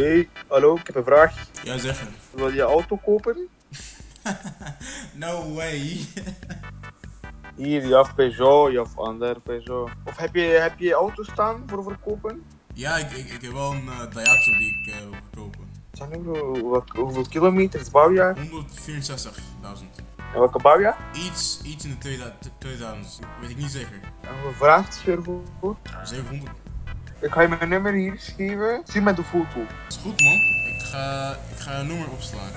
Hey, hallo, ik heb een vraag. Ja, zeg het. Wil je auto kopen? No way. Hier, je hebt Peugeot, je hebt ander Peugeot. Of heb je auto staan voor verkopen? Ja, ik heb wel een Daihatsu die ik wil verkopen. Zeg nu, hoeveel kilometers, bouwjaar? 164.000. En welke bouwjaar? Iets in de 2000. Weet ik niet zeker. En hoeveel vraagt je ervoor? 700. Ik ga je mijn nummer hier schrijven. Zie met de foto. Dat is goed man. Ik ga een nummer opslaan.